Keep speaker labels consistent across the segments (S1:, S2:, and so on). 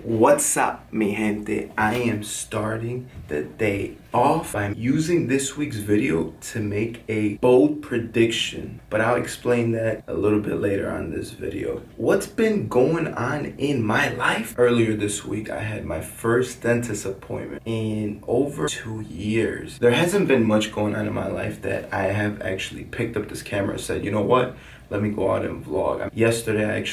S1: What's up, mi gente? I am starting the day off by using this week's video to make a bold prediction, but I'll explain that a little bit later on this video. What's been going on in my life? Earlier this week, I had my first dentist appointment in over 2 years. There hasn't been much going on in my life that I have actually picked up this camera and said, you know what? Let me go out and vlog. Yesterday,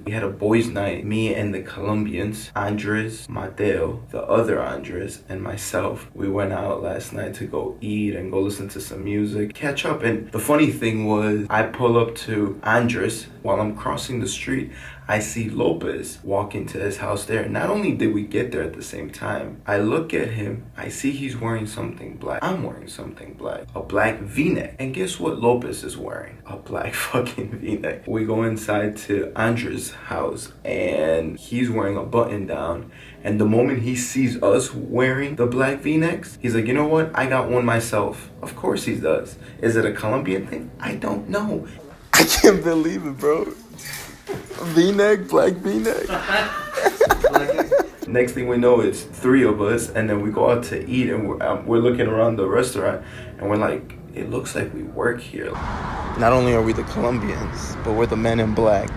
S1: we had a boys' night. Me and the Colombians, Andres, Mateo, the other Andres, and myself. We went out last night to go eat and go listen to some music, catch up. And the funny thing was, I pull up to Andres. While I'm crossing the street, I see Lopez walking to his house there. Not only did we get there at the same time, I look at him, I see he's wearing something black. I'm wearing something black. A black V-neck. And guess what Lopez is wearing? A black fucking V-neck. We go inside to Andres' house and he's wearing a button down. And the moment he sees us wearing the black V-necks, he's like, you know what? I got one myself. Of course he does. Is it a Colombian thing? I don't know. I can't believe it, bro. V-neck, black V-neck. Next thing we know, it's 3 of us, and then we go out to eat, and we're looking around the restaurant, and we're like, it looks like we work here. Not only are we the Colombians, but we're the men in black.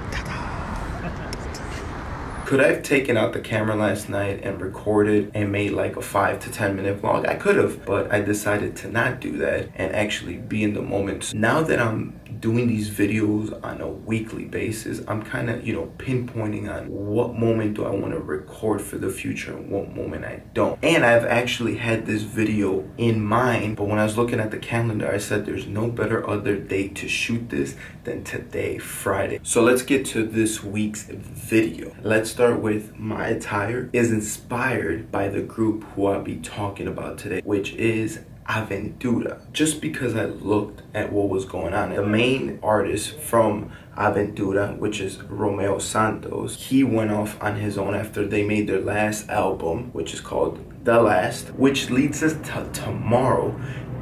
S1: Could I have taken out the camera last night and recorded and made like a 5 to 10 minute vlog? I could have, but I decided to not do that and actually be in the moment. Now that I'm doing these videos on a weekly basis, I'm kind of, pinpointing on what moment do I want to record for the future and what moment I don't. And I've actually had this video in mind, but when I was looking at the calendar, I said there's no better other day to shoot this than today, Friday. So let's get to this week's video. Let's start with my attire is inspired by the group who I'll be talking about today, which is Aventura. Just because I looked at what was going on, the main artist from Aventura, which is Romeo Santos, he went off on his own after they made their last album, which is called The Last, which leads us to tomorrow.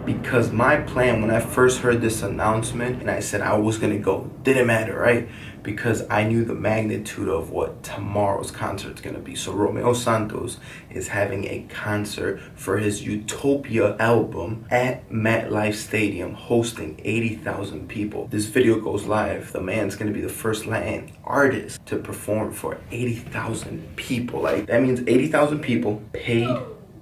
S1: Because my plan, when I first heard this announcement and I said I was gonna go, didn't matter, right? Because I knew the magnitude of what tomorrow's concert's gonna be. So Romeo Santos is having a concert for his Utopia album at MetLife Stadium, hosting 80,000 people. This video goes live. The man's gonna be the first Latin artist to perform for 80,000 people. Like, that means 80,000 people paid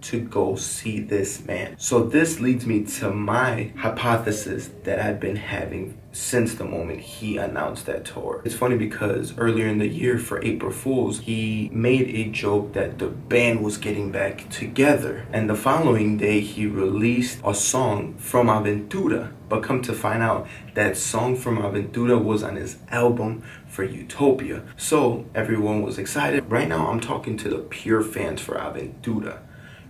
S1: to go see this man. So this leads me to my hypothesis that I've been having since the moment he announced that tour. It's funny because earlier in the year for April Fools, he made a joke that the band was getting back together. And the following day, he released a song from Aventura. But come to find out, that song from Aventura was on his album for Utopia. So everyone was excited. Right now, I'm talking to the pure fans for Aventura.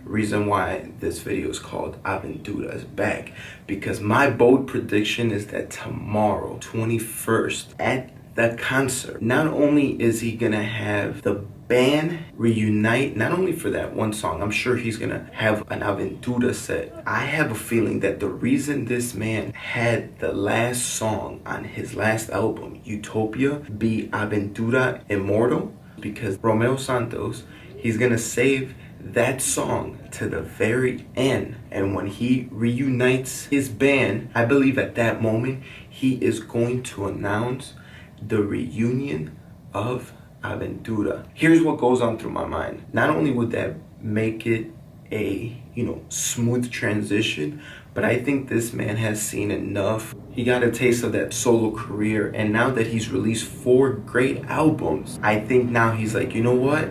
S1: Reason why this video is called Aventura Is Back, because my bold prediction is that tomorrow, 21st, at the concert, not only is he gonna have the band reunite, not only for that one song, I'm sure he's gonna have an Aventura set. I have a feeling that the reason this man had the last song on his last album, Utopia, be Aventura Immortal, because Romeo Santos, he's gonna save that song to the very end, and when he reunites his band, I believe at that moment he is going to announce the reunion of Aventura. Here's what goes on through my mind. Not only would that make it a smooth transition, but I think this man has seen enough. He got a taste of that solo career, and now that he's released 4 great albums, I think now he's like, you know what?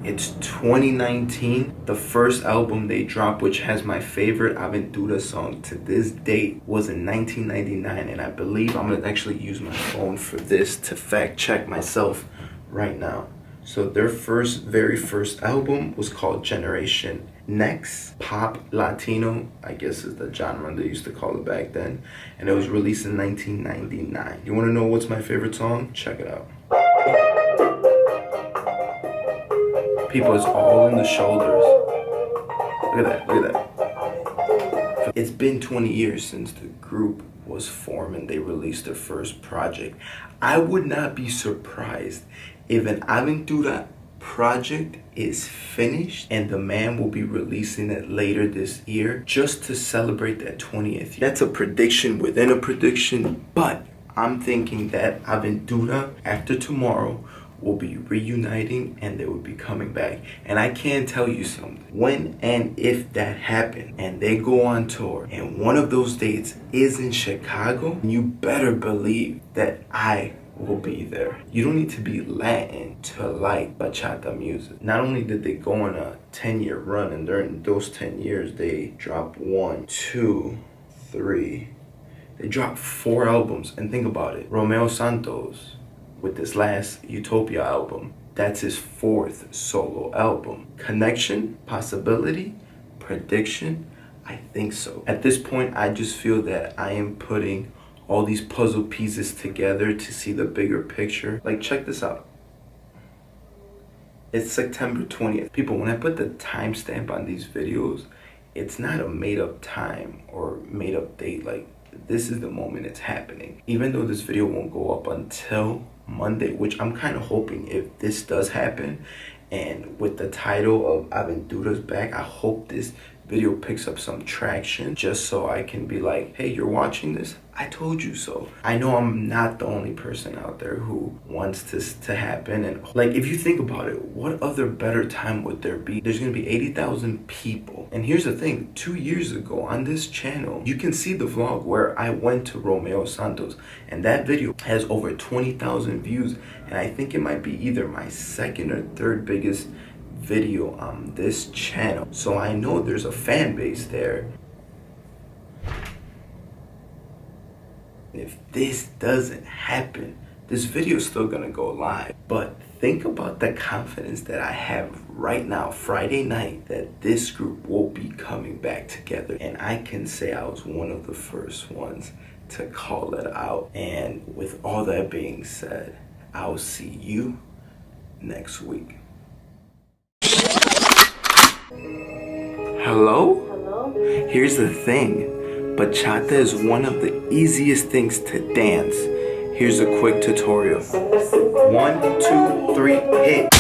S1: It's 2019. The first album they dropped, which has my favorite Aventura song to this date, was in 1999. And I believe I'm gonna actually use my phone for this to fact check myself right now. So their very first album was called Generation Next. Pop Latino, I guess is the genre they used to call it back then. And it was released in 1999. You wanna know what's my favorite song? Check it out. People, it's all in the shoulders. Look at that. It's been 20 years since the group was formed and they released their first project. I would not be surprised if an Aventura project is finished and the man will be releasing it later this year just to celebrate that 20th year. That's a prediction within a prediction, but I'm thinking that Aventura after tomorrow will be reuniting and they will be coming back. And I can tell you something. When and if that happens and they go on tour and one of those dates is in Chicago, you better believe that I will be there. You don't need to be Latin to like bachata music. Not only did they go on a 10-year run, and during those 10 years they dropped 1, 2, 3. They dropped 4 albums. And think about it. Romeo Santos, with this last Utopia album, that's his 4th solo album. Connection, possibility, prediction, I think so. At this point, I just feel that I am putting all these puzzle pieces together to see the bigger picture. Like, check this out. It's September 20th. People, when I put the timestamp on these videos, it's not a made-up time or made-up date. Like, this is the moment it's happening. Even though this video won't go up until Monday, which I'm kind of hoping if this does happen, and with the title of Aventura Is Back, I hope this video picks up some traction just so I can be like, hey, you're watching this? I told you so. I know I'm not the only person out there who wants this to happen. And like, if you think about it, what other better time would there be? There's gonna be 80,000 people. And here's the thing, 2 years ago on this channel, you can see the vlog where I went to Romeo Santos, and that video has over 20,000 views. And I think it might be either my 2nd or 3rd biggest video on this channel. So I know there's a fan base there. If this doesn't happen, this video is still gonna go live. But think about the confidence that I have right now, Friday night, that this group will be coming back together. And I can say I was one of the first ones to call it out. And with all that being said, I'll see you next week. Hello? Here's the thing. Bachata is one of the easiest things to dance. Here's a quick tutorial. 1, 2, 3, hit.